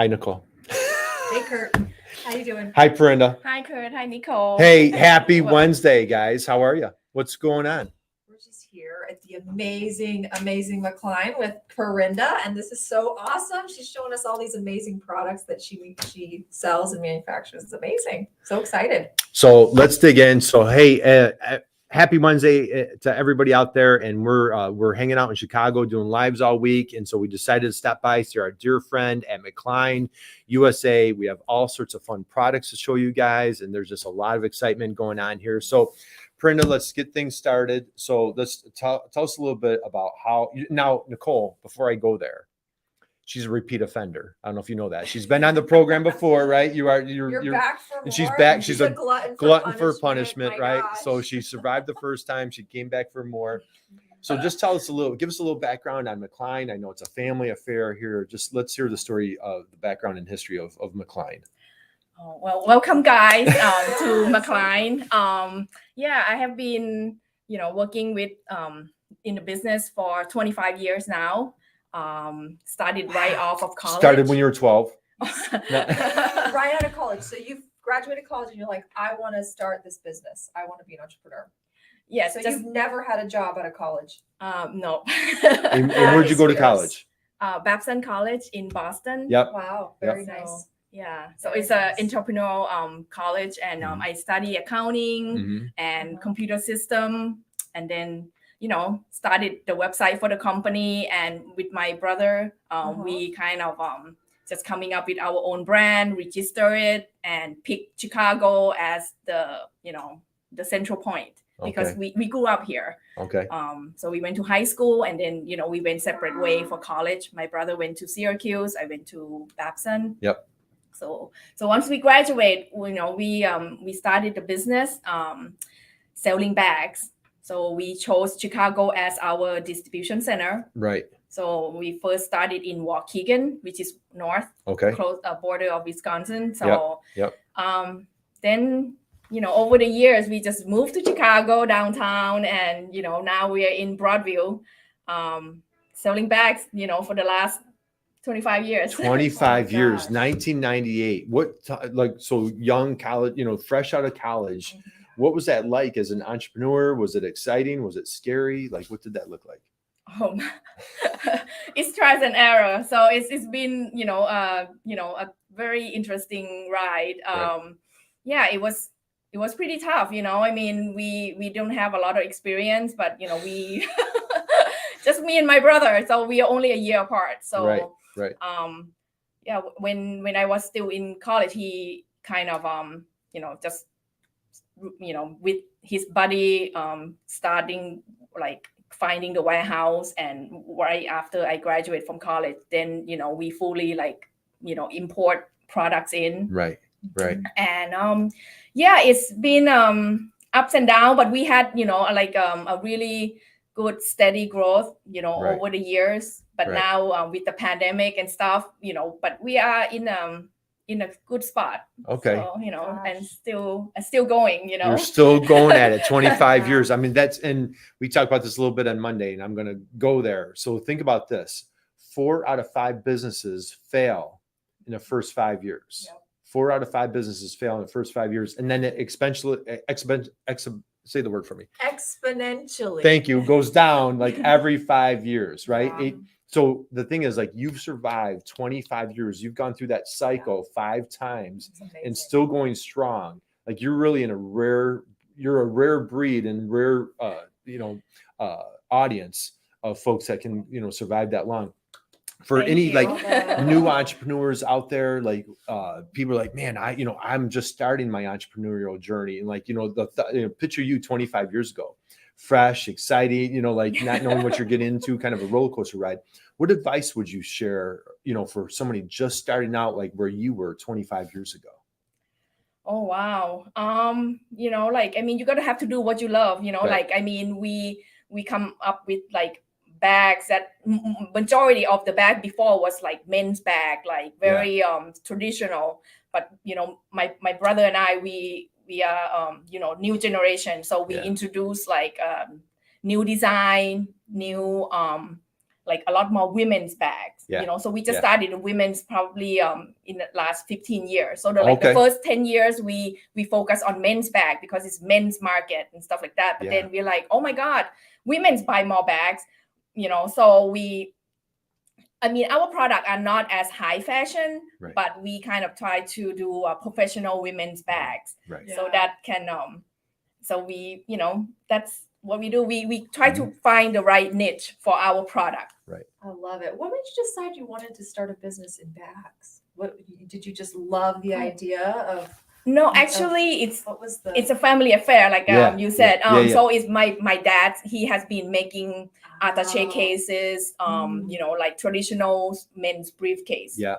Hi, Nicole. Hey, Kurt. How you doing? Hi, Parinda. Hi, Kurt. Hi, Nicole. Hey, happy Wednesday, guys. How are you? What's going on? We're just here at the amazing McKlein with Parinda, and this is so awesome. She's showing us all these amazing products that she sells and manufactures. It's amazing. So excited. So let's dig in. So hey, happy Wednesday to everybody out there, and we're hanging out in Chicago doing lives all week, and so we decided to stop by, see our dear friend at McKlein USA. We have all sorts of fun products to show you guys, and there's just a lot of excitement going on here. So Parinda, let's get things started. So let's tell us a little bit about how now, Nicole, before I go there, she's a repeat offender. I don't know if you know that. She's been on the program before, right? You're back for more. And she's back. She's a glutton for punishment, My right? gosh. So she survived the first time. She came back for more. So just tell us give us a little background on McKlein. I know it's a family affair here. Just let's hear the story of the background and history of McKlein. Oh, well, welcome guys to McKlein. Yeah, I have been, working with in the business for 25 years now. Started right off of college. Started when you were 12. Right out of college. So you've graduated college and you're like, I want to start this business. I want to be an entrepreneur. Yes. So you've never had a job out of college? No. And where'd you go to college? Babson College in Boston. Yep. Wow. Very So, nice. yeah. So Very it's nice. an entrepreneurial college, and I study accounting and computer system, and then started the website for the company, and with my brother, we kind of just coming up with our own brand, register it, and pick Chicago as the the central point, because we grew up here. Okay. So we went to high school, and then we went separate way for college. My brother went to Syracuse. I went to Babson. Yep. So once we graduate, we started the business selling bags. So we chose Chicago as our distribution center. Right. So we first started in Waukegan, which is north, close border of Wisconsin. So then over the years we just moved to Chicago downtown, and now we are in Broadview, selling bags. For the last 25 years. 25 years, 1998. So young college, fresh out of college. What was that like as an entrepreneur? Was it exciting? Was it scary? Like, what did that look like? It's trial and error. So it's been, a very interesting ride. Right. Yeah, it was pretty tough. I mean, we don't have a lot of experience, but we just me and my brother. So we are only a year apart. So right. Yeah, when I was still in college, he kind of just with his buddy starting like finding the warehouse, and right after I graduate from college, then we fully import products in. Right. And yeah, it's been ups and downs, but we had a really good steady growth over the years. But now with the pandemic and stuff, but we are in a good spot. Okay. So, and still going, You're still going at it, 25 years. I mean, and we talked about this a little bit on Monday, and I'm going to go there. So think about this. 4 out of 5 businesses fail in the first 5 years. Yep. 4 out of 5 businesses fail in the first 5 years. And then it say the word for me. Exponentially. Thank you. Goes down like every 5 years, right? So the thing is, like, you've survived 25 years. You've gone through that cycle 5 times and still going strong. Like, you're really you're a rare breed and rare, audience of folks that can, survive that long. For any new entrepreneurs out there, like people are like, man, I'm just starting my entrepreneurial journey. And picture you 25 years ago, fresh, exciting, not knowing what you're getting into, kind of a roller coaster ride. What advice would you share, for somebody just starting out, like where you were 25 years ago? Oh, wow. You got to have to do what you love, we come up with bags that majority of the bag before was like men's bag, like very traditional. But my brother and I, we are new generation, so we introduce new design, new like a lot more women's bags, Yeah. you know, so we just Yeah. started women's probably in the last 15 years. So the Okay. first 10 years we focus on men's bag because it's men's market and stuff like that. But Yeah. then we're like, oh my God, women's buy more bags, you know, so our product are not as high fashion, Right. but we kind of try to do professional women's bags. Right. So that can, so we, you know, that's what we do. We try to find the right niche for our product. Right. I love it. What made you decide you wanted to start a business in bags? What did you just love the idea of? No, actually, What was the? it's a family affair, like you said. So it's my dad. He has been making attaché cases, you know, like traditional men's briefcase. Yeah.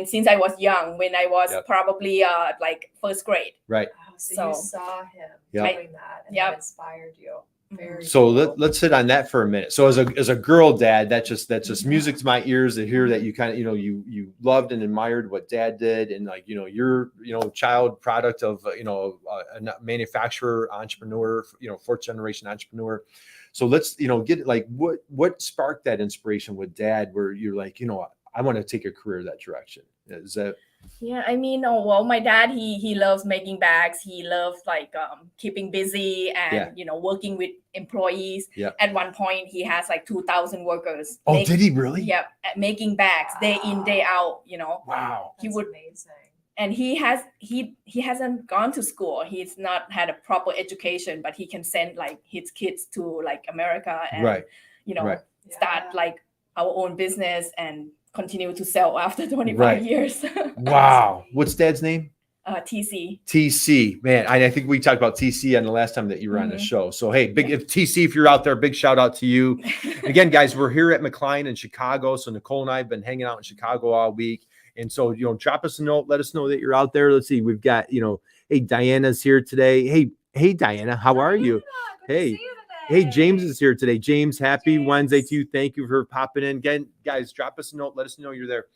Since I was young, when I was probably like first grade. Right. So you saw him doing that, and that inspired you. Very So cool. let's sit on that for a minute. So as a girl dad, that's just music to my ears to hear that you kind of, you know, you loved and admired what dad did, and like, you know, you're, you know, child product of, you know, a manufacturer, entrepreneur, you know, fourth generation entrepreneur. So let's, you know, get like what sparked that inspiration with dad, where you're like, you know, I want to take a career that direction. Is that? Yeah, I mean, well, my dad, he loves making bags. He loves like keeping busy and, you know, working with employees. Yeah. At one point, he has like 2,000 workers. Oh, did he really? Yeah, making bags day in, day out, you know. Wow. That's amazing. And he hasn't gone to school. He's not had a proper education, but he can send like his kids to like America and, you know, start like our own business and continue to sell after 25 years. Wow. What's dad's name? TC. TC, man. I think we talked about TC on the last time that you were on the show. So, hey, if you're out there, big shout out to you. Again, guys, we're here at McKlein in Chicago. So Nicole and I have been hanging out in Chicago all week. And so, you know, drop us a note. Let us know that you're out there. Let's see. We've got, you know, hey, Diana's here today. Hey, Diana, how are you? Hey. Hey, James is here today. James, happy Wednesday to you. Thank you for popping in. Again, guys, drop us a note. Let us know you're there.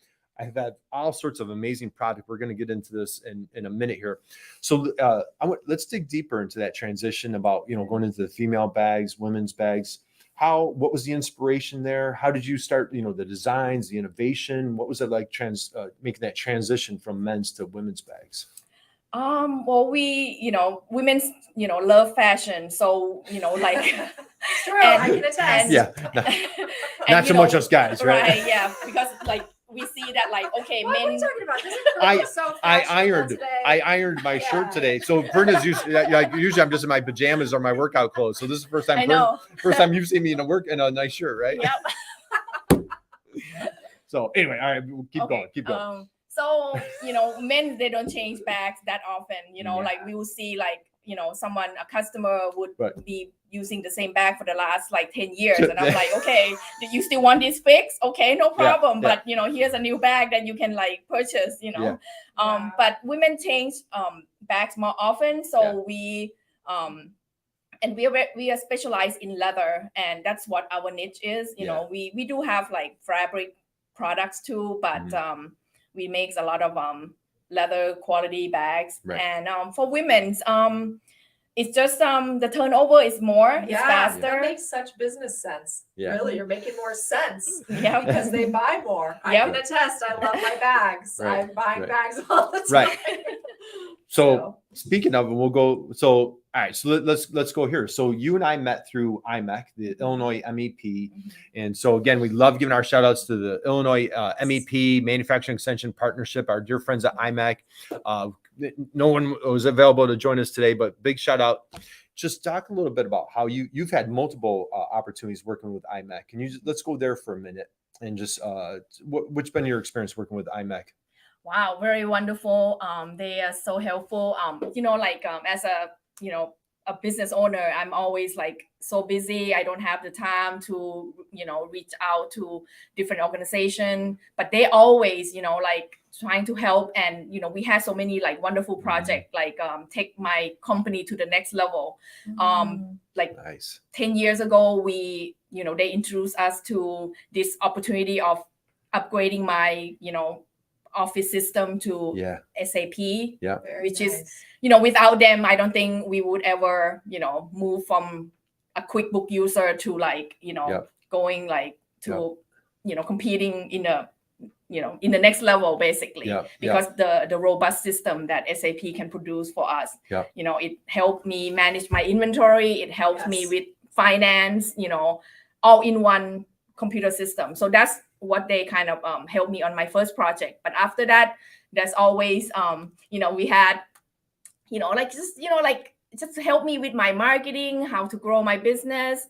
I've had all sorts of amazing product. We're going to get into this in a minute here. So let's dig deeper into that transition about, you know, going into the female bags, women's bags. What was the inspiration there? How did you start, you know, the designs, the innovation? What was it like making that transition from men's to women's bags? Well, we, you know, women's, you know, love fashion. So, you know, like, true, I can attest. Yeah. Not so much us guys, right? Right. Yeah. Because like, we see that like, okay, What are men. we talking about? This is really so I ironed my shirt today. So Parinda's usually I'm just in my pajamas or my workout clothes. So this is the first time. First time you've seen me in a nice shirt, right? Yep. So anyway, all right, we'll keep going. So, you know, men, they don't change bags that often, you know, like we will see like, you know, a customer would be using the same bag for the last like 10 years. And I'm like, okay, do you still want this fix? Okay, no problem. But, you know, here's a new bag that you can like purchase, you know. But women change bags more often. So we are specialized in leather, and that's what our niche is. You know, we do have like fabric products too, but we make a lot of leather quality bags. And for women's, it's just the turnover is more, it's faster. That makes such business sense. Really, you're making more sense. Yeah, because they buy more. I can attest. I love my bags. I'm buying bags all the time. Right. So speaking of, we'll go. So all right. So let's go here. So you and I met through IMEC, the Illinois MEP, and so again, we love giving our shout outs to the Illinois MEP Manufacturing Extension Partnership. Our dear friends at IMEC. No one was available to join us today, but big shout out. Just talk a little bit about how you've had multiple opportunities working with IMEC. Can you let's go there for a minute and just what's been your experience working with IMEC? Wow, very wonderful. They are so helpful. You know, like as a business owner, I'm always like so busy. I don't have the time to, you know, reach out to different organizations, but they always, you know, like trying to help. And, you know, we have so many like wonderful projects, like take my company to the next level. Like nice. 10 years ago, they introduced us to this opportunity of upgrading my, you know, office system to SAP, which is, you know, without them, I don't think we would ever, you know, move from a QuickBook user to like, you know, going like to competing in the next level, basically, because the robust system that SAP can produce for us, it helped me manage my inventory. It helps me with finance, all in one computer system. So that's what they kind of helped me on my first project. But after that, there's always, we had, just to help me with my marketing, how to grow my business,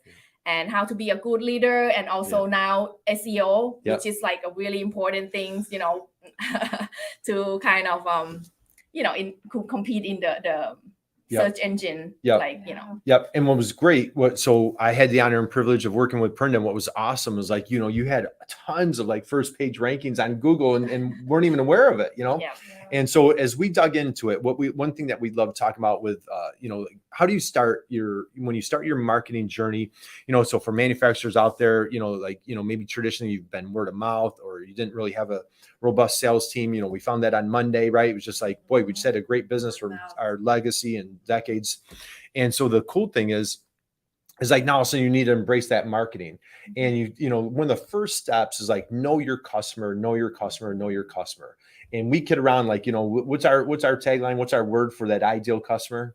and how to be a good leader, and also now SEO, which is like a really important thing, to kind of compete in the search engine, And what was great, so I had the honor and privilege of working with Parinda, and what was awesome was like, you had tons of like first page rankings on Google and weren't even aware of it, And so as we dug into it, one thing that we love talking about with, how do you start when you start your marketing journey, so for manufacturers out there, maybe traditionally you've been word of mouth, or you didn't really have a robust sales team. We found that on Monday, right? It was just like, boy, we just had a great business from our legacy and decades. And so the cool thing is like now, so you need to embrace that marketing. And one of the first steps is like, know your customer, know your customer, know your customer. And we kid around like, what's our tagline? What's our word for that ideal customer?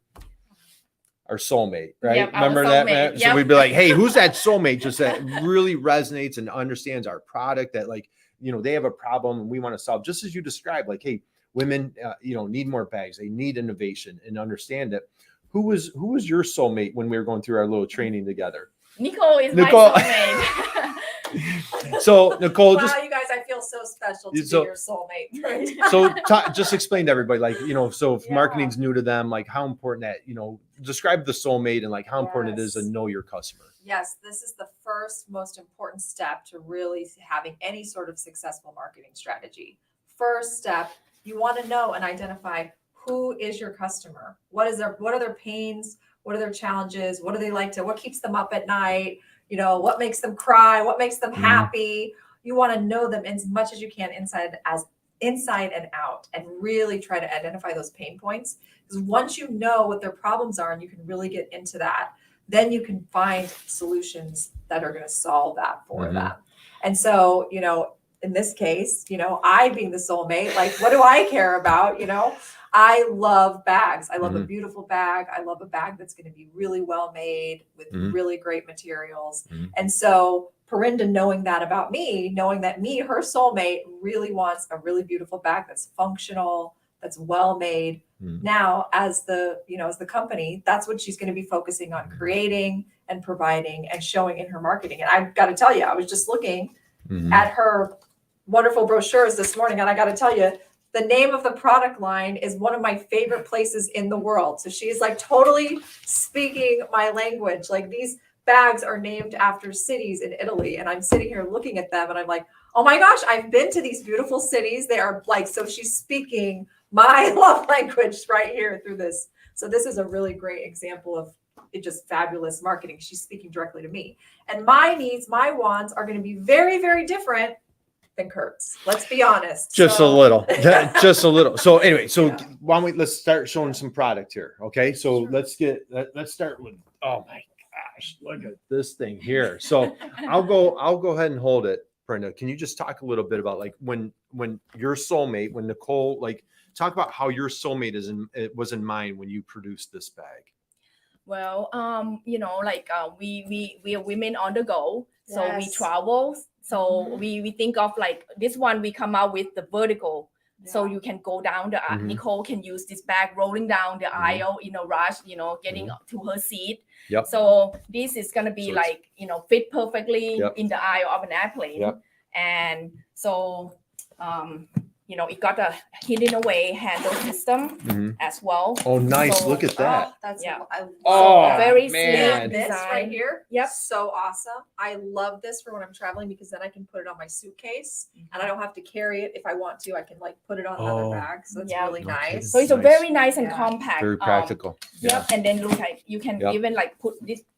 Our soulmate, right? Yep, remember that, man? So we'd be like, hey, who's that soulmate? Just that really resonates and understands our product, that like, they have a problem and we want to solve, just as you described, like, hey, women, need more bags. They need innovation, and understand it. Who was your soulmate when we were going through our little training together? Nicole is my soulmate. So Nicole, wow, you guys, I feel so special to be your soulmate. Right? So just explain to everybody, like, so if marketing's new to them, like how important that, describe the soulmate and like how important it is to know your customer. Yes, this is the first most important step to really having any sort of successful marketing strategy. First step, you want to know and identify who is your customer. What are their pains? What are their challenges? What do they like what keeps them up at night? What makes them cry? What makes them happy? You want to know them as much as you can inside and out, and really try to identify those pain points. Because once you know what their problems are and you can really get into that, then you can find solutions that are going to solve that for them. And so, in this case, I being the soulmate, like, what do I care about? I love bags. I love a beautiful bag. I love a bag that's going to be really well made with really great materials. And so Parinda, knowing that about me, knowing that her soulmate, really wants a really beautiful bag that's functional, that's well made. Now, as the company, that's what she's going to be focusing on creating and providing and showing in her marketing. And I've got to tell you, I was just looking at her wonderful brochures this morning, and I got to tell you, the name of the product line is one of my favorite places in the world. So she's like totally speaking my language. Like, these bags are named after cities in Italy. And I'm sitting here looking at them and I'm like, oh my gosh, I've been to these beautiful cities. They are like, so she's speaking my love language right here through this. So this is a really great example of just fabulous marketing. She's speaking directly to me. And my needs, my wants are going to be very, very different than Kurt's. Let's be honest. Just a little. So anyway, why don't let's start showing some product here. Okay. So let's start with, oh my gosh, look at this thing here. So I'll go ahead and hold it. Parinda, can you just talk a little bit about like when your soulmate, when Nicole, like, talk about how your soulmate was in mind when you produced this bag? Well, we are women on the go. So we travel. So we think of like this one, we come out with the vertical. So you can go down the, Nicole can use this bag rolling down the aisle in a rush, getting to her seat. So this is going to be fit perfectly in the aisle of an airplane. And so, it got a hidden away handle system as well. Oh, nice. So, look at that. Very man. Sleek This design right here. Yep. So awesome. I love this for when I'm traveling, because then I can put it on my suitcase and I don't have to carry it. If I want to, I can like put it on another bag. So it's really nice. So it's a very nice and compact. Very practical. And then look, like you can even like put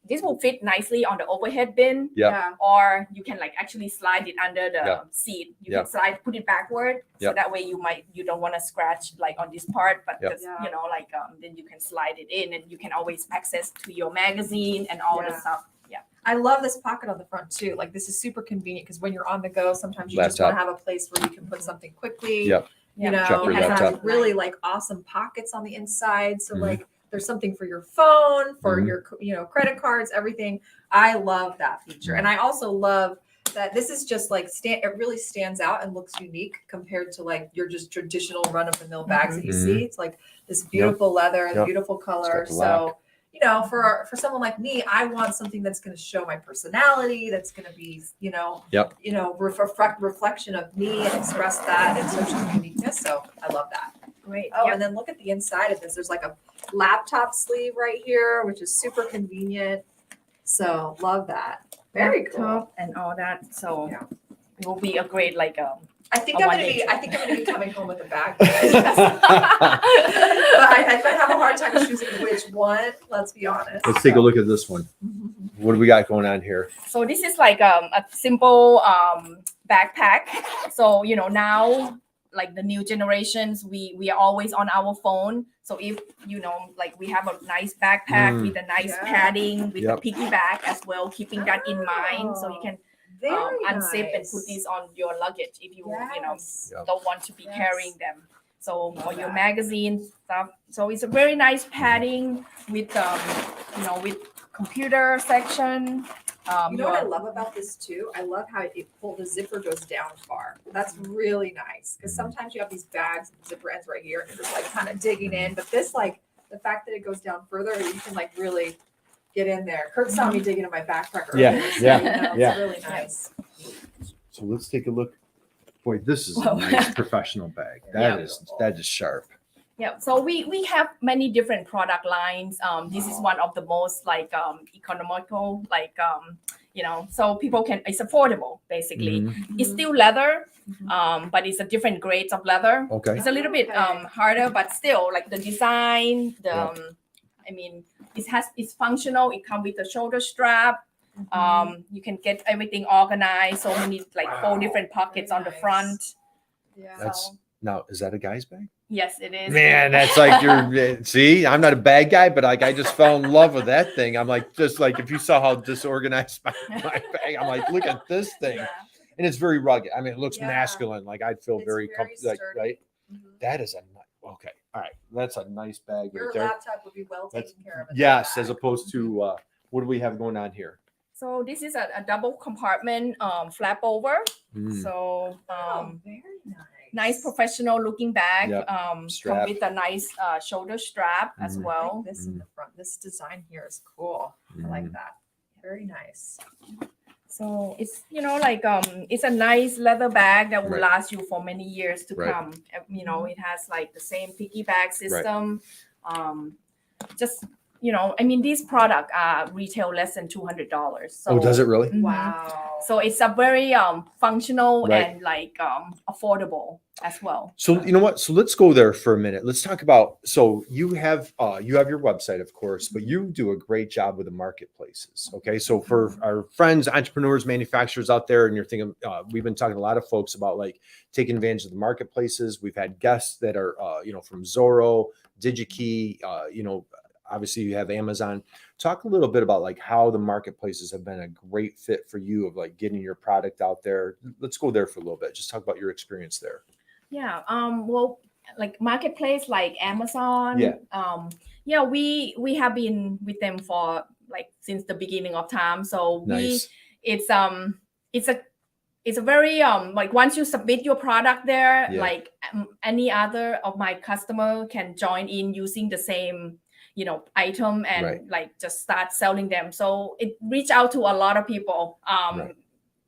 this will fit nicely on the overhead bin. Or you can like actually slide it under the seat. You can put it backward. So that way you don't want to scratch like on this part, but then you can slide it in, and you can always access to your magazine and all the stuff I love this pocket on the front too. Like this is super convenient because when you're on the go, sometimes you just want to have a place where you can put something quickly. Yep. You Yeah. know, Check your it has laptop. really like awesome pockets on the inside. So Mhm. like there's something for your phone, for Mhm. your, you know, credit cards, everything. I love that feature. And I also love that this is just like it really stands out and looks unique compared to like your just traditional run of the mill bags that you Mhm. see. It's like this beautiful leather, Yep. beautiful color. It's got the lock. So, you know, for someone like me, I want something that's going to show my personality, that's going to be, you know, reflection of me and express that and social uniqueness. So I love that. Great. Oh, Yep. and then look at the inside of this. There's like a laptop sleeve right here, which is super convenient. So love that. Very cool. Laptop and all that. So Yeah. it will be a great like I think A I'm one-day gonna trip. be coming home with a bag. But I have a hard time choosing which one. Let's be honest. Let's take a look at this one. What do we got going on here? So this is like a simple backpack. So you know now like the new generations, we are always on our phone. So if you know like we have a nice backpack with a nice Yeah. padding with Yep. a piggyback as well, keeping that in mind. So you can Very unzip and nice. put these on your luggage if you Yes. Yep. don't want to be Yes. carrying them. So for Love your that. magazine stuff. So it's a very nice padding with with computer section. You know what I love about this too? I love how the zipper goes down far. That's really nice because sometimes you have these bags with the zipper ends right here and you're just like kind of digging in. But this, like the fact that it goes down further, you can like really get in there. Kurt saw me digging in my backpack earlier. Yeah, so, yeah, you know, yeah. It's really nice. So let's take a look. Boy, this is a Whoa. nice professional bag. That Yeah. is sharp. Yeah, so we have many different product lines. This is one of the most like economical, like so people can. It's affordable basically. Mhm. It's still leather, but it's a different grades of leather. Okay. It's a little bit Okay. harder, but still like the design. Yeah. I mean, it's functional. It comes with a shoulder strap. You can get everything organized. So many like 4 different pockets on the Nice. front. Yeah. That's now, is that a guy's bag? Yes, it is. Man, that's like see, I'm not a bag guy, but like I just fell in love with that thing. I'm like, just like if you saw how disorganized my bag, I'm like, look at this thing. Yeah. And it's very rugged. I mean, it looks Yeah. masculine. Like I'd feel It's very very comfortable, like, sturdy. right? Mhm. That is okay. All right. That's a nice bag Your right there. laptop would be well That's- taken care of. in Yes, that as bag. opposed to what do we have going on here? So this is a double compartment flap over. Mm. So Oh, very nice. nice professional looking bag. Yep. Strap. Come with a nice shoulder strap as Mhm. I well. like this in the front. This design here is cool. I like that. Very nice. So it's it's a nice leather bag that will Right. last you for many years to Right. come. It has like the same piggyback system. Just I mean these products retail less than $200. So Oh, does it really? Mhm. Wow. So it's a very functional Right. and like affordable as well. So you know what? So let's go there for a minute. Let's talk about. So you have your website, of course, but you do a great job with the marketplaces. Okay, so for our friends, entrepreneurs, manufacturers out there, and you're thinking, we've been talking to a lot of folks about like taking advantage of the marketplaces. We've had guests that are from Zorro, DigiKey, obviously you have Amazon. Talk a little bit about like how the marketplaces have been a great fit for you of like getting your product out there. Let's go there for a little bit. Just talk about your experience there. Yeah. Well, like marketplace like Amazon. Yeah. We have been with them for like since the beginning of time. So Nice. it's a very like once you submit your product there, Yeah. like any other of my customer can join in using the same item and Right. like just start selling them. So it reach out to a lot of people. Right.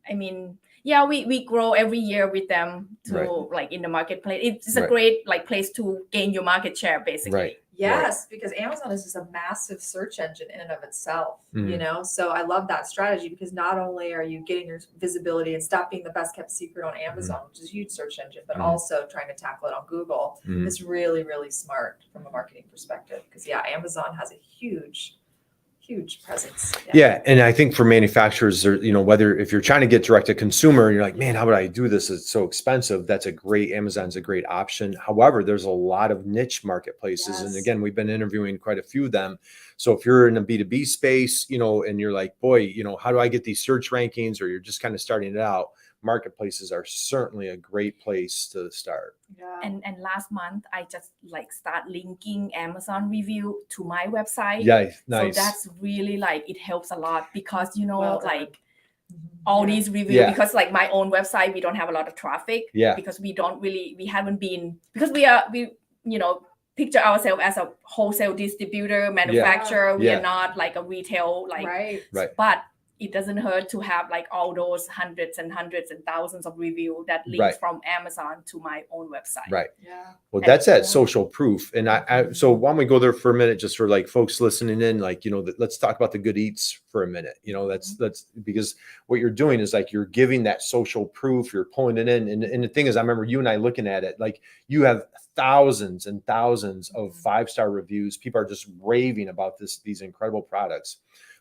I mean, yeah, we grow every year with them to Right. like in the marketplace. It's a Right. great like place to gain your market share basically. Right. Yes, because Amazon is just a massive search engine in and of itself, Mhm. So I love that strategy because not only are you getting your visibility and stop being the best kept secret on Amazon, which is a huge search engine, but Mhm. also trying to tackle it on Google. Mhm. It's really, really smart from a marketing perspective because Amazon has a huge huge presence. Yeah. And I think for manufacturers, whether if you're trying to get direct to consumer, you're like, man, how would I do this? It's so expensive. Amazon's a great option. However, there's a lot of niche marketplaces. And again, we've been interviewing quite a few of them. So if you're in a B2B space, and you're like, boy, how do I get these search rankings, or you're just kind of starting it out, marketplaces are certainly a great place to start. Yeah. And last month I just start linking Amazon review to my website. Yeah, nice. So that's really it helps a lot because All these reviews, because my own website, we don't have a lot of traffic. Yeah. Because we haven't been, because we picture ourselves as a wholesale distributor, manufacturer. We are not a retail right. But it doesn't hurt to have all those hundreds and thousands of reviews that link from Amazon to my own website. Right. Yeah. Well, that's that social proof. And so why don't we go there for a minute, just for folks listening in, let's talk about the good eats for a minute. That's because what you're doing is you're giving that social proof, you're pulling it in. And the thing is, I remember you and I looking at it, you have thousands and thousands of 5-star reviews. People are just raving about these incredible products.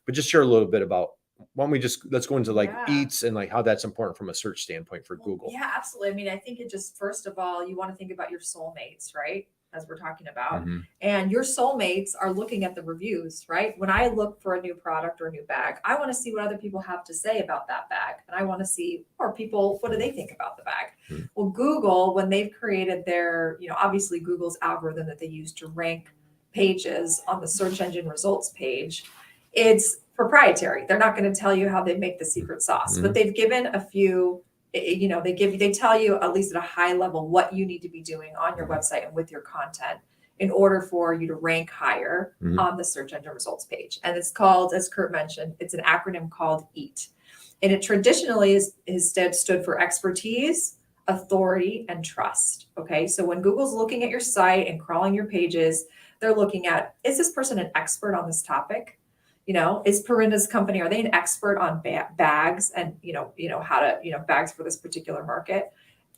But just share a little bit about, why don't we let's go into eats and how that's important from a search standpoint for Google. Yeah, absolutely. I mean, I think it just, first of all, you want to think about your soulmates, right? As we're talking about, and your soulmates are looking at the reviews, right? When I look for a new product or a new bag, I want to see what other people have to say about that bag. And I want to see, what do they think about the bag? Well, Google, when they've created their, obviously Google's algorithm that they use to rank pages on the search engine results page, it's proprietary. They're not going to tell you how they make the secret sauce, but they've given a few, they tell you at least at a high level what you need to be doing on your website and with your content in order for you to rank higher on the search engine results page. And it's called, as Kurt mentioned, it's an acronym called EAT. And it traditionally is stood for expertise, authority, and trust. Okay. So when Google's looking at your site and crawling your pages, they're looking at, is this person an expert on this topic? Is Parinda's company, are they an expert on bags and, how to, bags for this particular market?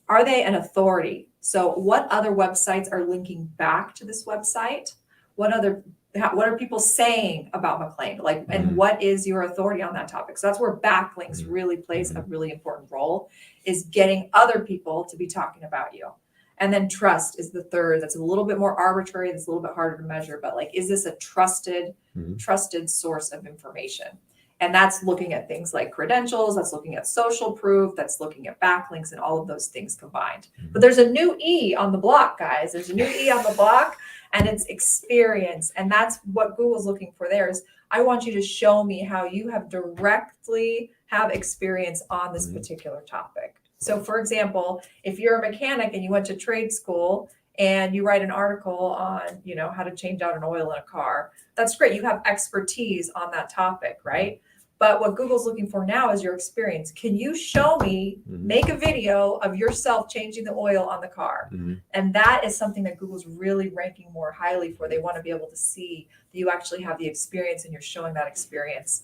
Are they an authority? So what other websites are linking back to this website? What are people saying about McKlein? And what is your authority on that topic? So that's where backlinks really plays a really important role, is getting other people to be talking about you. And then trust is the third. That's a little bit more arbitrary. That's a little bit harder to measure, but is this a trusted source of information? And that's looking at things like credentials. That's looking at social proof. That's looking at backlinks and all of those things combined. But there's a new E on the block, guys. There's a new E on the block, and it's experience. And that's what Google's looking for there is, I want you to show me how you have directly have experience on this particular topic. So for example, if you're a mechanic and you went to trade school and you write an article on, how to change out an oil in a car, that's great. You have expertise on that topic, right? But what Google's looking for now is your experience. Can you show me, make a video of yourself changing the oil on the car? And that is something that Google's really ranking more highly for. They want to be able to see that you actually have the experience and you're showing that experience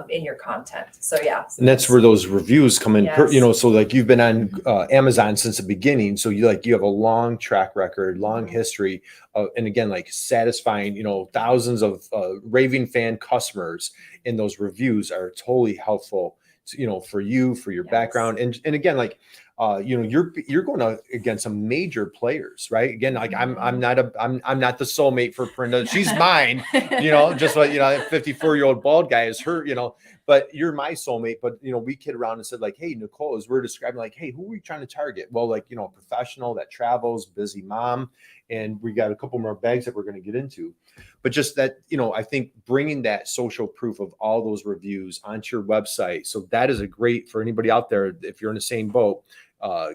in your content. So yeah. And that's where those reviews come in, Yes. so you've been on Amazon since the beginning. So you have a long track record, long history. And again, satisfying, thousands of raving fan customers, and those reviews are totally helpful to, for you, for your background. And again, you're going against some major players, right? Again, I'm not the soulmate for Parinda. She's mine, just like, that 54-year-old bald guy is her, but you're my soulmate. But, we kid around and said hey, Nicole, as we're describing, hey, who are we trying to target? Well, a professional that travels, busy mom. And we got a couple more bags that we're going to get into, but just that, I think bringing that social proof of all those reviews onto your website. So that is a great, for anybody out there, if you're in the same boat,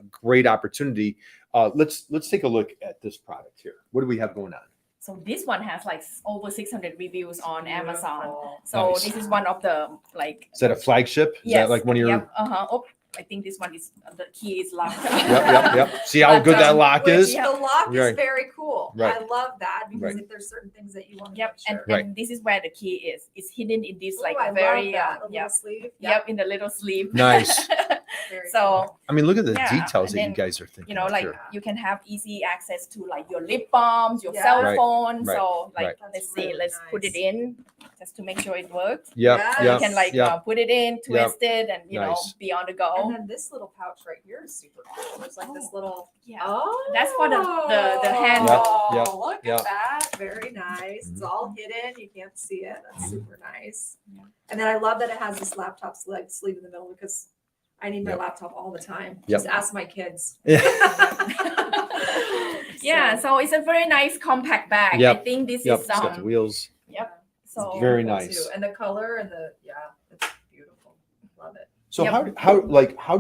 great opportunity. Let's take a look at this product here. What do we have going on? So this one has over 600 reviews on Amazon. Beautiful. So Nice. this is one of the Is that a flagship? Is yes, that one of your? Yep. Oh, I think this one is, the key is locked. Yep. See how But, good that lock Which is? the lock Right. is very cool. Right. I love that because Right. if there's certain things that you want to Yep, make sure. and this is where the key is. It's hidden in this Ooh, I very love that. A yep, little sleeve. yep, in the little sleeve. Nice. Very So cool. I mean, look at the Yeah, details and that you then, guys are thinking. you know, of like here. you can have easy access to like your lip balms, your Yeah. cell Right, phone. right, So like, right. That's let's see, really let's put it nice. in just to make sure it works. Yep, Yes. So yep, you can like yep. put it in, twist it, and you know, Nice. be on the And go. then this little pouch right here is super cool. There's like this little. Yeah. Oh, That's for the hand. Yep, Look yep. at that. Very nice. It's Mhm. all hidden. You can't see it. That's Mhm. super nice. Yeah. And then I love that it has this laptop sleeve in the middle because I need my Yep. laptop all the time. Yep. Just ask my kids. Yeah, so it's a very nice compact bag. Yep, I think this Yep, is it's got the wheels. Yep. It's So Very beautiful, nice. too. And the color and it's beautiful. Love it. So Yep. how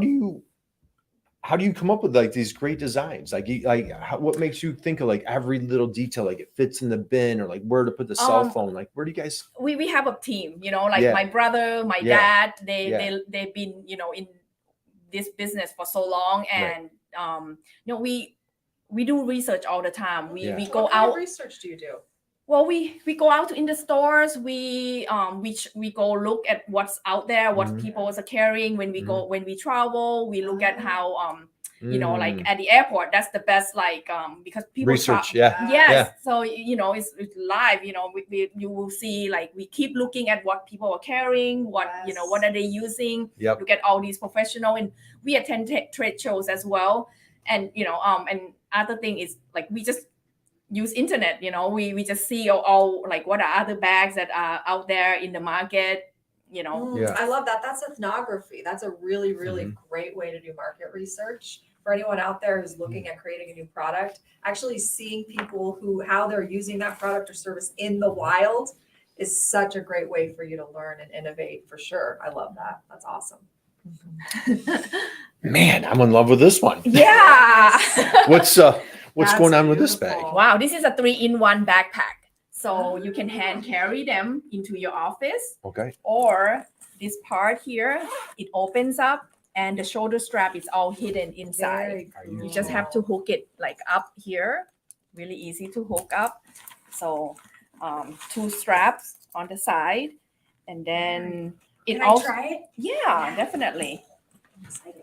do you come up with like these great designs? What makes you think of like every little detail, like it fits in the bin or like where to put the cell phone? Like where do you guys? we have a team, you know, like Yeah. my brother, my Yeah. dad, Yeah. they've been, you know, in this business for so long, and you know, we do research all the time. We Yeah. we go What kind of out. research do you do? Well, we go out in the stores. We go look at what's out there, what Mhm. people are carrying. When we go, when we travel, we look at how you know, like Mm. at the airport, that's the best, like because people Research, yeah. Yes. Yeah. So you know, it's live. You know, you will see, like, we keep looking at what people are carrying, what you know, what are they using. Yep. Look at all these professional, and we attend trade shows as well. And you know, and other thing is like we just use internet. You know, we just see all like what are other bags that are out there in the market. You know, Yeah. I love that. That's ethnography. That's a really, really Mhm. great way to do market research. For anyone out there who's looking at creating a new product, actually seeing people how they're using that product or service in the wild is such a great way for you to learn and innovate, for sure. I love that. That's awesome. Man, I'm in love with this one. yeah. What's That's going on with this bag? beautiful. Wow, this is a 3-in-1 backpack. So you can hand carry them into your office, Okay. or this part here, it opens up and the shoulder strap is all hidden inside. Very cool. You just have to hook it like up here. Really easy to hook up. So 2 straps on the side, and then it Can I also, try it? yeah, definitely. I'm excited.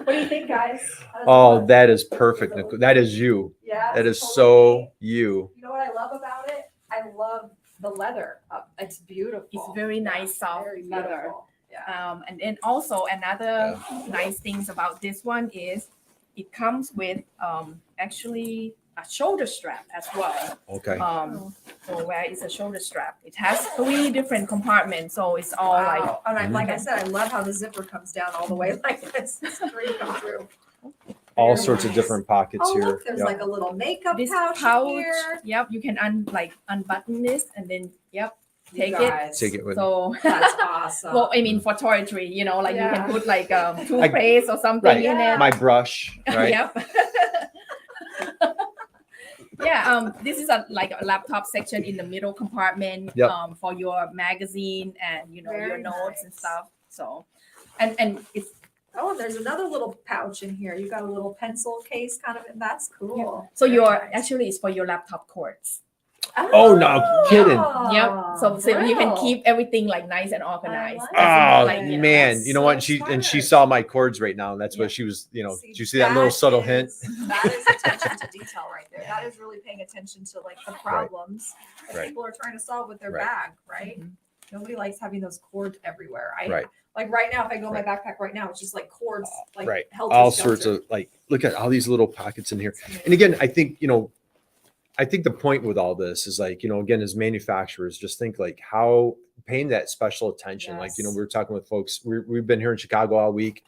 What do you think, guys? How does it Oh, look? that is perfect, Nicole. That is you. Yeah, That it's is totally so me. you. You know what I love about it? I love the leather. It's beautiful. It's very nice, soft Very leather. beautiful. Yeah. And then also another nice things about this one is it comes with actually a shoulder strap as well. Okay. So where is a shoulder strap? It has 3 different compartments, so it's all like Wow. And Mhm. like I said, I love how the zipper comes down all the way like this. It's pretty come through. All Very sorts of nice. different pockets Oh, here. look, there's Yep. like a little makeup this pouch, pouch. here. Yep, you can unbutton this and then You take it. guys, Take it with. So That's awesome. well, I mean, for toiletry, you know, like you Yeah. can put like toothpaste or something Right. in it. My brush, right? Yep. Yeah, this is like a laptop section in the middle compartment. Yep. For your magazine and your Very notes and nice. stuff. So, and it's Oh, and there's another little pouch in here. You got a little pencil case kind of. That's cool. so Very your nice. actually it's for your laptop cords. Oh, no kidding. Yep. So you can Real. keep everything like nice and organized. like Oh Like, you know, man, that's you know so what? She saw my cords right now, and that's Yeah. what she was. You know, See, did you see that little subtle hint? That is attention to detail right there. That is really paying attention to like the problems that Right. people are trying to solve with their Right. bag, right? Mhm. Nobody likes having those cords everywhere. Right. Like right now, if I go in my Right. backpack right now, it's just like cords, like Right. helter All sorts skelter. of like. Look at all these little pockets in here. And again, I think I think the point with all this is like, again, as manufacturers, just think like how paying that special attention. Like, Yes. we were talking with folks, we've been here in Chicago all week,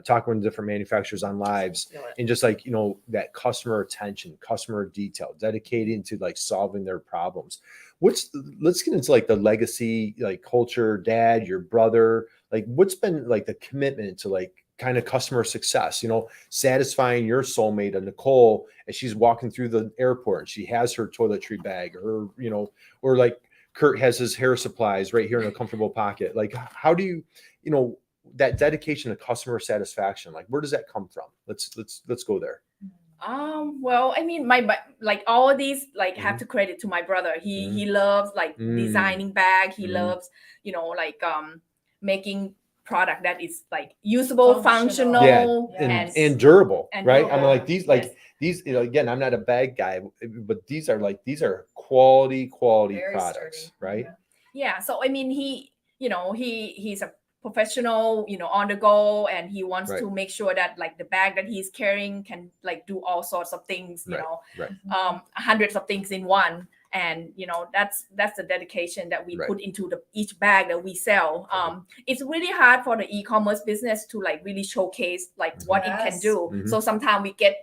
talking with different manufacturers on lives, Feel it. and just like, that customer attention, customer detail, dedicating to like solving their problems. Let's get into like the legacy, like culture, dad, your brother, like what's been like the commitment to like kind of customer success, satisfying your soulmate, Nicole, as she's walking through the airport and she has her toiletry bag, or, or like Kurt has his hair supplies right here in a comfortable pocket. Like, how do you, that dedication to customer satisfaction, like, where does that come from? Let's go there. Well, I mean, like all of these like have to credit to my brother. He loves like designing bag. He loves, like making product that is like usable, functional, and Yes. durable, And right? durable. I mean, like these, these, again, I'm not a bag guy, but these are quality Very products, sturdy. right? Yeah. So I mean, he's a professional, on the go, and he wants Right. to make sure that like the bag that he's carrying can like do all sorts of things, Right. hundreds of things in one. And that's the dedication that we Right. put into each bag that we sell. It's really hard for the e-commerce business to like really showcase like what it can Yes. do. Mhm. So sometimes we get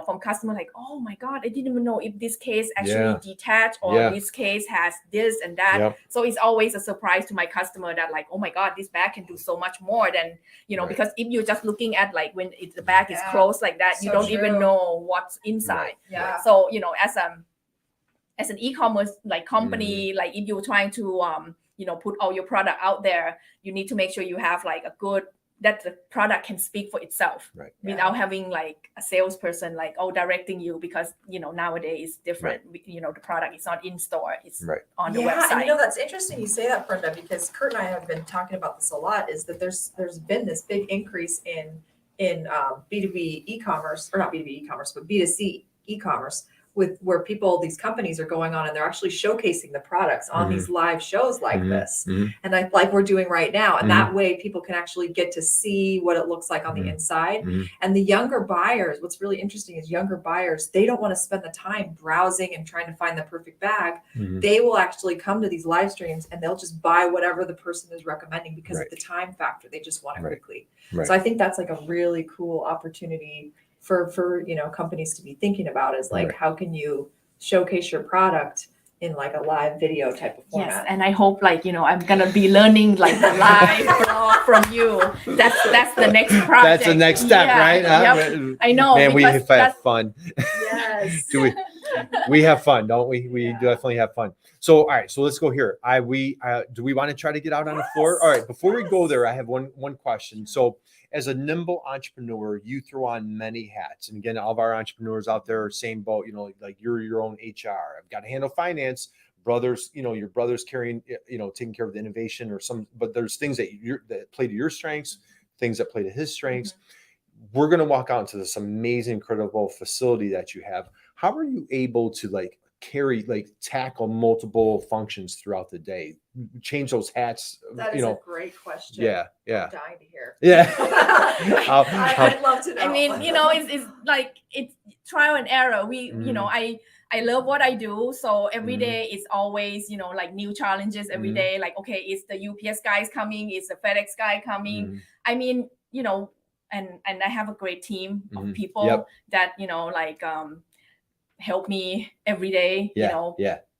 from customers like, oh my God, I didn't even know if this case actually detached, or this case has this and that. Yep. So it's always a surprise to my customer that like, oh my God, this bag can do so much more than, Right. because if you're just looking at like when the bag is closed like that, you So don't even true. know what's inside. Right. Yeah. So, as an e-commerce like company, like if you're trying to, put all your product out there, you need to make sure you have like that the product can speak for itself, Right. without having like a salesperson like directing you, because nowadays it's different. The product is not in store, it's Right. on the Yeah, website. and that's interesting you say that, Parinda, because Kurt and I have been talking about this a lot, is that there's been this big increase in B2B e-commerce, or not B2B e-commerce, but B2C e-commerce, with where these companies are going on and they're actually showcasing the products on these live shows like this. And like we're doing right now. And that way people can actually get to see what it looks like on the inside. And the younger buyers, what's really interesting is younger buyers, they don't want to spend the time browsing and trying to find the perfect bag. They will actually come to these live streams and they'll just buy whatever the person is recommending because of the time factor. They just want it quickly. So I think that's like a really cool opportunity for companies to be thinking about, is like, how can you showcase your product in like a live video type of format? Yes, and I hope I'm gonna be learning like the live blog from you. That's the next project. That's the next step, right? Yep. I know. Man, we have fun. Yes. We have fun, don't we? We definitely have fun. So, all right. So let's go here. Do we want to try to get out on the floor? All right. Before we go there, I have one question. So, as a nimble entrepreneur, you throw on many hats. And again, all of our entrepreneurs out there are same boat. Like you're your own HR. I've got to handle finance. Brothers, your brother's carrying, taking care of the innovation or but there's things that play to your strengths, things that play to his strengths. We're going to walk out into this amazing, incredible facility that you have. How are you able to tackle multiple functions throughout the day? Change those hats. That is a great question. Yeah. I'm dying to hear. Yeah. I'd love to know. I mean, it's trial and error. I love what I do. So every day it's always, new challenges every day. Like, okay, is the UPS guys coming? Is the FedEx guy coming? I mean, and I have a great team of people that, help me every day,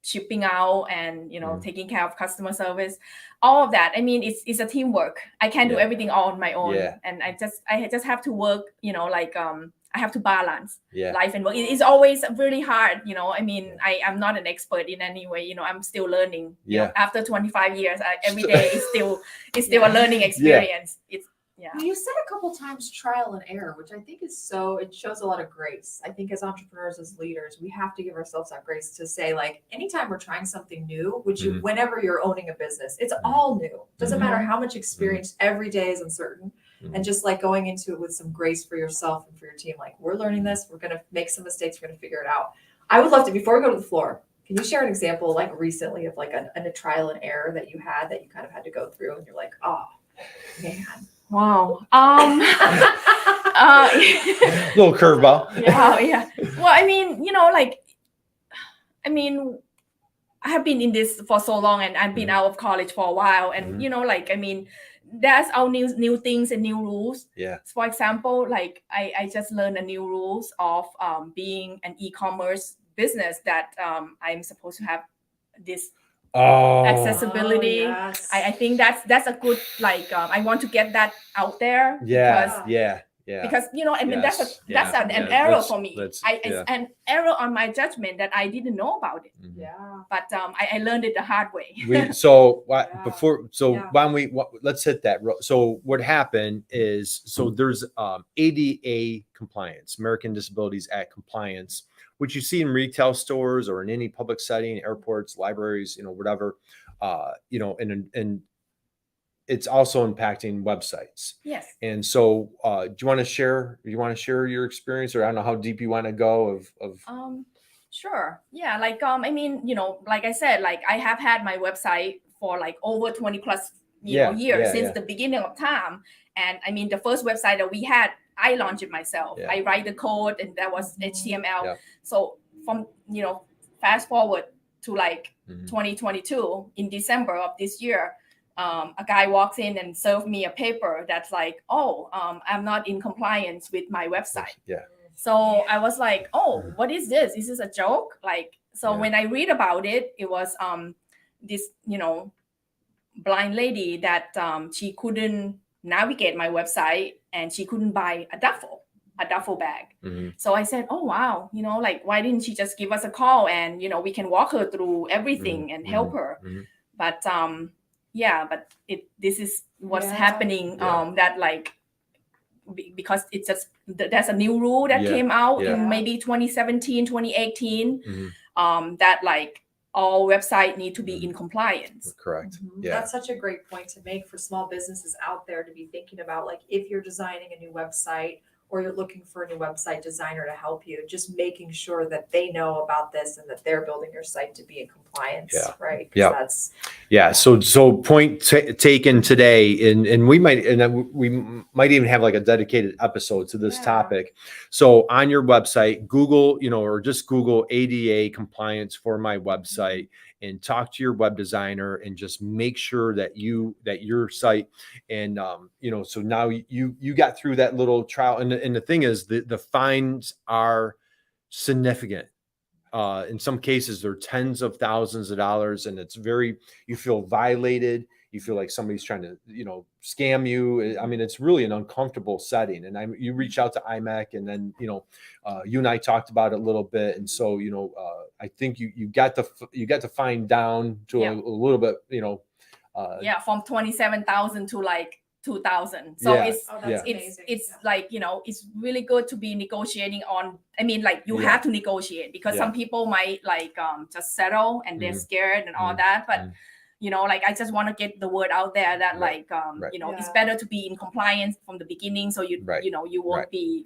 shipping out and, taking care of customer service, all of that. I mean, it's a teamwork. I can't do everything all on my own. And I just have to work, I have to balance life and work. It's always really hard. I mean, I'm not an expert in any way, I'm still learning. After 25 years, every day is still a learning experience. Well, you said a couple times trial and error, which I think is it shows a lot of grace. I think as entrepreneurs, as leaders, we have to give ourselves that grace to say, like, anytime we're trying something new, whenever you're owning a business, it's all new. Doesn't matter how much experience, every day is uncertain. And just like going into it with some grace for yourself and for your team, like, we're learning this, we're going to make some mistakes, we're going to figure it out. I would love to, before we go to the floor, can you share an example like recently of like a trial and error that you kind of had to go through and you're like, oh man. Wow. Little curveball. Yeah. Well, I mean, I have been in this for so long, and I've been out of college for a while, and there's all new things and new rules. Yeah. For example, like I just learned a new rules of being an e-commerce business that I'm supposed to have this accessibility. Yes. I think that's a good I want to get that out there. Because I mean that's an error for me. It's an error on my judgment that I didn't know about it. But I learned it the hard way. Let's hit that. So what happened is, there's ADA compliance, American Disabilities Act compliance, which you see in retail stores or in any public setting, airports, libraries, whatever, and it's also impacting websites. Yes. And so, do you want to share? Your experience, or I don't know how deep you want to go of. Sure. Yeah. Like, I mean, like I said, like I have had my website for like over 20 plus, years since the beginning of time. And I mean, the first website that we had, I launched it myself. Yeah. I write the code, and that was HTML. Yeah. So from, fast forward to like 2022 in December of this year, a guy walks in and served me a paper that's like, oh, I'm not in compliance with my website. Yeah. So I was like, oh, what is this? Is this a joke? Like, so when I read about it, it was this, blind lady that she couldn't navigate my website, and she couldn't buy a duffel bag. So I said, oh, wow, like, why didn't she just give us a call, and, we can walk her through everything and help her. But but this is what's happening, that like, because it's just, there's a new rule that came out in maybe 2017, 2018, that like all websites need to be in compliance. Correct. Yeah. That's such a great point to make for small businesses out there to be thinking about, like, if you're designing a new website or you're looking for a new website designer to help you, just making sure that they know about this and that they're building your site to be in compliance, right? Yeah. So point taken today, and we might even have like a dedicated episode to this topic. So on your website, Google, or just Google ADA compliance for my website, and talk to your web designer, and just make sure that your site, and so now you got through that little trial, and the thing is, the fines are significant. In some cases, they're tens of thousands of dollars, and you feel violated. You feel like somebody's trying to, scam you. I mean, it's really an uncomfortable setting. And you reach out to IMEC, and then, you and I talked about it a little bit. And so, I think you got the fine down to a little bit, from 27,000 to like 2,000. So it's like, it's really good to be negotiating on. I mean, like, you have to negotiate, because some people might like just settle, and they're scared and all that. But like, I just want to get the word out there that it's better to be in compliance from the beginning, so you won't be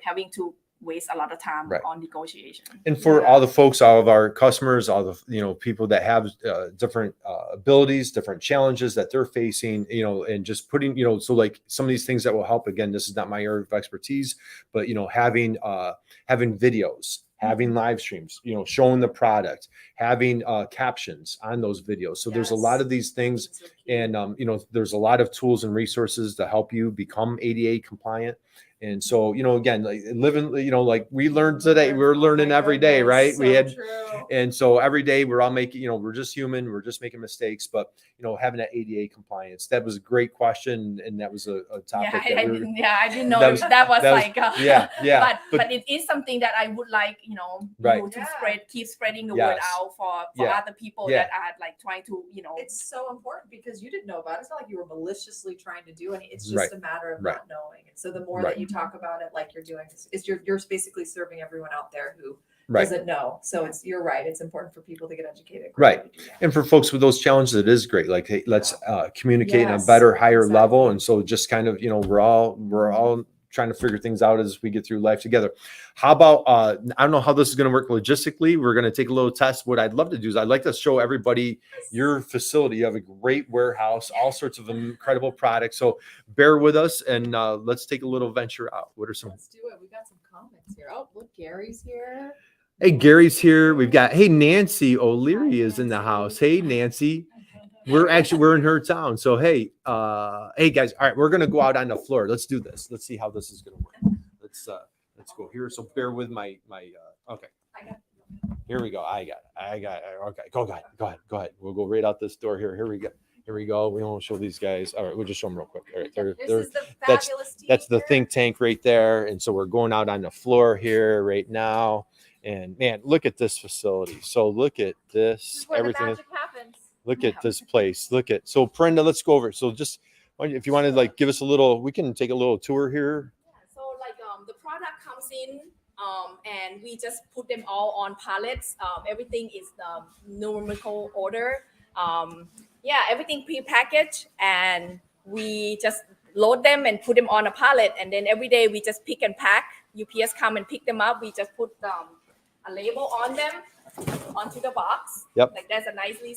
having to waste a lot of time on negotiation. And for all the folks, all of our customers, all the people that have different abilities, different challenges that they're facing, and just putting, so like some of these things that will help. Again, this is not my area of expertise, but having videos, having live streams, showing the product, having captions on those videos. So there's a lot of these things, and there's a lot of tools and resources to help you become ADA compliant. And so, again, like living, like we learned today, we're learning every day, right? And so every day we're all making, we're just human, we're just making mistakes, but, having that ADA compliance, that was a great question. And that was a topic. I didn't know that was but it is something that I would like, you to keep spreading the word out for other people that are like trying to, It's so important, because you didn't know about it. It's not like you were maliciously trying to do anything. It's just a matter of not knowing. And so the more that you talk about it, like you're doing, you're basically serving everyone out there who doesn't know. So you're right. It's important for people to get educated. And for folks with those challenges, it is great. Like, hey, let's communicate on a better, higher level. And so just kind of, we're all trying to figure things out as we get through life together. How about, I don't know how this is going to work logistically. We're going to take a little test. What I'd love to do is I'd like to show everybody your facility. You have a great warehouse, all sorts of incredible products. So bear with us, and let's take a little venture out. What are some? Let's do it. We got some comments here. Oh, look, Gary's here. Hey, Gary's here. We've got, Nancy O'Leary is in the house. Hey, Nancy. We're in her town. So, hey guys. All right. We're going to go out on the floor. Let's do this. Let's see how this is going to work. Let's go here. So bear with my okay. Here we go. I got it. Okay. Go ahead. We'll go right out this door here. Here we go. We won't show these guys. All right. We'll just show them real quick. All right. This is the fabulous team. That's the think tank right there. And so we're going out on the floor here right now. And man, look at this facility. So look at this. This is where everything. The magic happens. Look at this place. So Parinda, let's go over. So just if you want to like give us a little, we can take a little tour here. So like the product comes in, and we just put them all on pallets. Everything is numerical order. Yeah, everything pre-packaged, and we just load them and put them on a pallet, and then every day we just pick and pack. UPS come and pick them up. We just put a label on them onto the box. Yep. Like there's a nicely,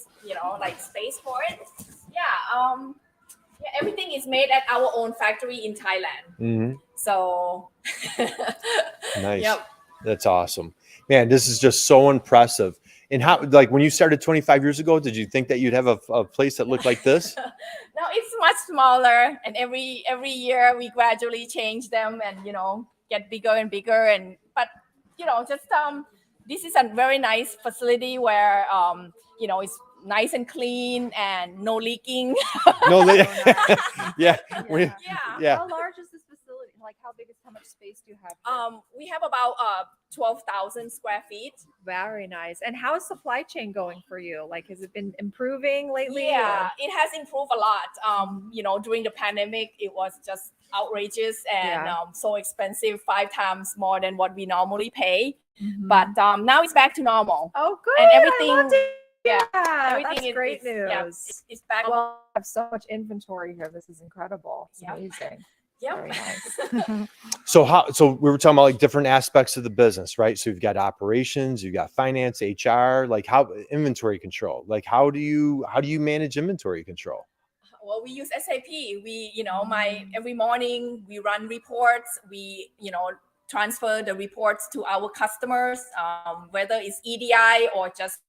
like space for it. Yeah, everything is made at our own factory in Thailand. Mm-hmm. So Nice. Yep. That's awesome. Man, this is just so impressive. And how, like when you started 25 years ago, did you think that you'd have a place that looked like this? No, it's much smaller, and every year we gradually change them and get bigger and bigger. But just this is a very nice facility where it's nice and clean and no leaking. No, yeah. Yeah. How large is this facility? Like, how much space do you have here? We have about 12,000 square feet. Very nice. And how is supply chain going for you? Like, has it been improving lately? Yeah, or- it has improved a lot. During the pandemic, it was just outrageous and so expensive, 5 times more than what we normally pay. Mhm. But now it's back to normal. Oh, good. And I everything- love to yeah, hear that. everything That's is great is- yeah, news. it's back. Well, I have so much inventory here. This is incredible. It's Yep. amazing. Yep. Very nice. So we were talking about like different aspects of the business, right? So you've got operations, you've got finance, HR, like how inventory control, like how do you manage inventory control? Well, we use SAP. We, every morning we run reports. We, transfer the reports to our customers, whether it's EDI or just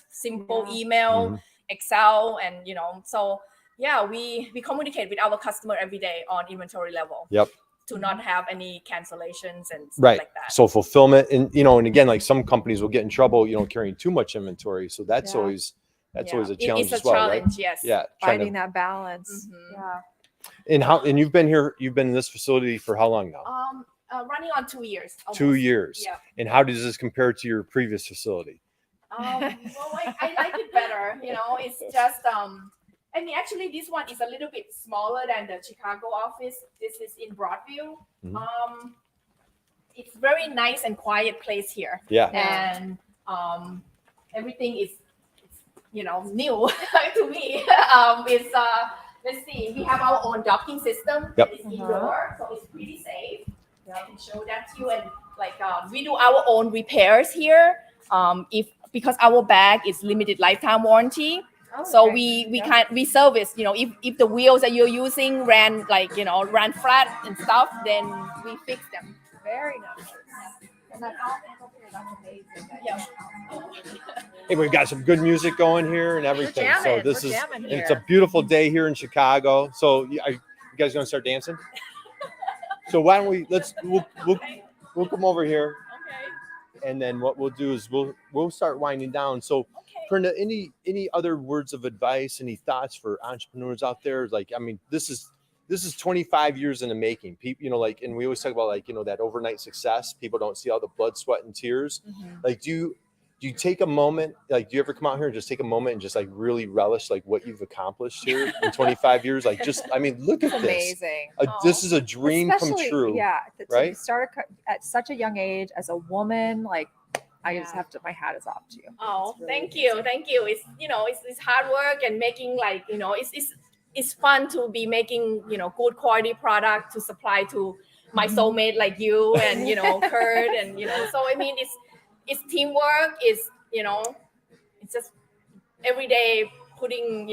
simple email, Mhm. Excel, and so yeah, we communicate with our customer every day on inventory level. Yep. To not have any cancellations and stuff Right. like that. So fulfillment and again, like some companies will get in trouble, carrying too much inventory. So that's Yeah. always a challenge It's a as well, challenge, right? yes. Yeah. trying Finding to- that balance. Mhm. Yeah. and you've been in this facility for how long now? Running on 2 years. 2 almost. years. Yeah. And how does this compare to your previous facility? Well, I like it better. It's just actually this one is a little bit smaller than the Chicago office. This is in Broadview. Mhm. It's very nice and quiet place here, Yeah. and everything is new to me. It's let's see, we have our own docking system. Yep. It's indoor, so it's pretty safe. I can show that to you, and we do our own repairs here. Because our bag is limited lifetime warranty. So we service, if the wheels that you're using ran flat and stuff, then we fix them. Very nice. And that's amazing. Yeah. Hey, we've got some good music going here and everything. So jamming. this We're is jamming it's a here. beautiful day here in Chicago. So you guys gonna start dancing? So why don't we'll come over here, Okay. and then what we'll do is we'll start winding down. So Okay. Parinda, any other words of advice, any thoughts for entrepreneurs out there? Like, I mean, this is 25 years in the making. People, and we always talk about that overnight success. People don't see all the blood, sweat, and tears. Mhm. Like, do you take a moment? Like, do you ever come out here and just take a moment and just really relish what you've accomplished here in 25 years? Like, look at It's this. amazing. This is a dream come Especially, true. Yeah. right? To start at such a young age as a woman, I just have to, my hat is off to you. Oh, It's really thank you. It's it's hard work and making it's fun to be making good quality product to supply to my soulmate like you and Kurt and so I mean it's teamwork. It's it's just every day putting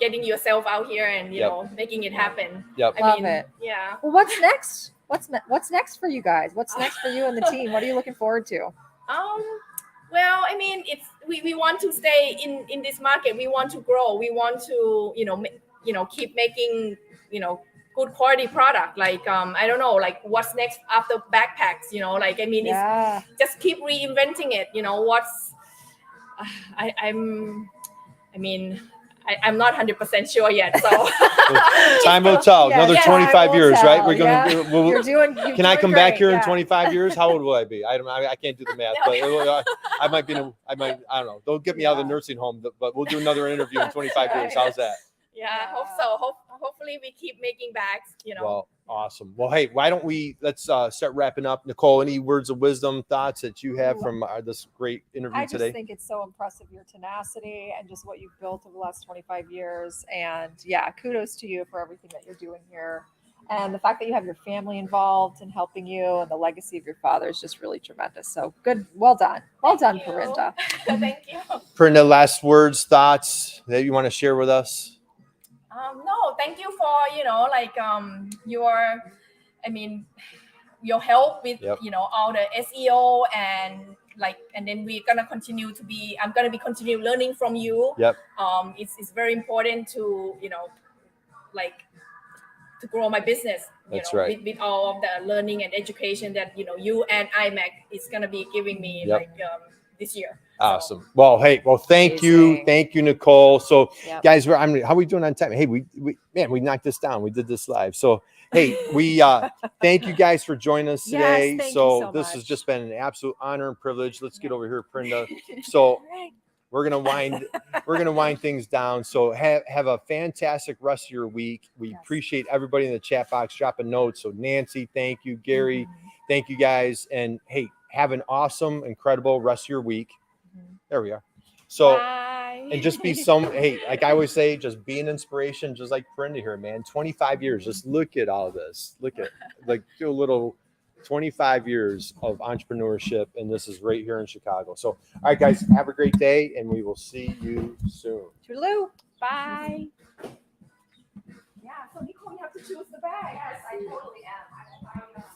getting yourself out here and making it happen. Yep. Love it. Yeah. Well, what's next? What's next for you guys? What's next for you and the team? What are you looking forward to? Well, I mean, we want to stay in this market. We want to grow. We want to, keep making, good quality product. I don't know, what's next after backpacks, Yeah. it's just keep reinventing it. I'm not 100% sure yet. So Time will tell. Yeah, Another yeah, 25 time will years, tell. right? We're gonna. Yeah. We'll, You're can I doing come back great, here in yeah. 25 years? How old will I be? I can't do the math, but I might be. I don't know. Don't get me out of the nursing home, but we'll do another interview in 25 years. How's that? yeah, I hope so. Hopefully we keep making bags. Well, Awesome. Well, hey, why don't let's start wrapping up. Nicole, any words of wisdom, thoughts that you have from this great interview I just today? think it's so impressive, your tenacity and just what you've built over the last 25 years. And yeah, kudos to you for everything that you're doing here. And the fact that you have your family involved in helping you and the legacy of your father is just really tremendous. So good. Well done. Well done, Thank you. Parinda. Thank you. Parinda, last words, thoughts that you want to share with us? No, thank you for, your help with, Yep. all the SEO and then I'm going to be continue learning from you. Yep. It's very important to, to grow my business. That's right. With all of the learning and education that, you and IMEC is going to be giving me Yep. this year. Awesome. Well, hey, thank you. Amazing. Thank you, Nicole. So Yep. guys, how are we doing on time? Hey, we knocked this down. We did this live. So, hey, we thank you guys for joining us Yes, today. thank you So so this has much. just been an absolute honor and privilege. Let's get over here, Parinda. So we're gonna wind things down. So have a fantastic rest of your week. We Yes. appreciate everybody in the chat box dropping notes. So Nancy, thank you. Gary, thank you guys. And hey, have an awesome, incredible rest of your week. There we are. So Bye. and just be hey, like I always say, just be an inspiration, just like Parinda here, man. 25 years. Just look at all this. Look at do a little 25 years of entrepreneurship, and this is right here in Chicago. So, all right, guys, have a great day, and we will see you soon. Toodaloo. Bye. Yeah, so Nicole, you have to choose the bag. Yes, I totally am.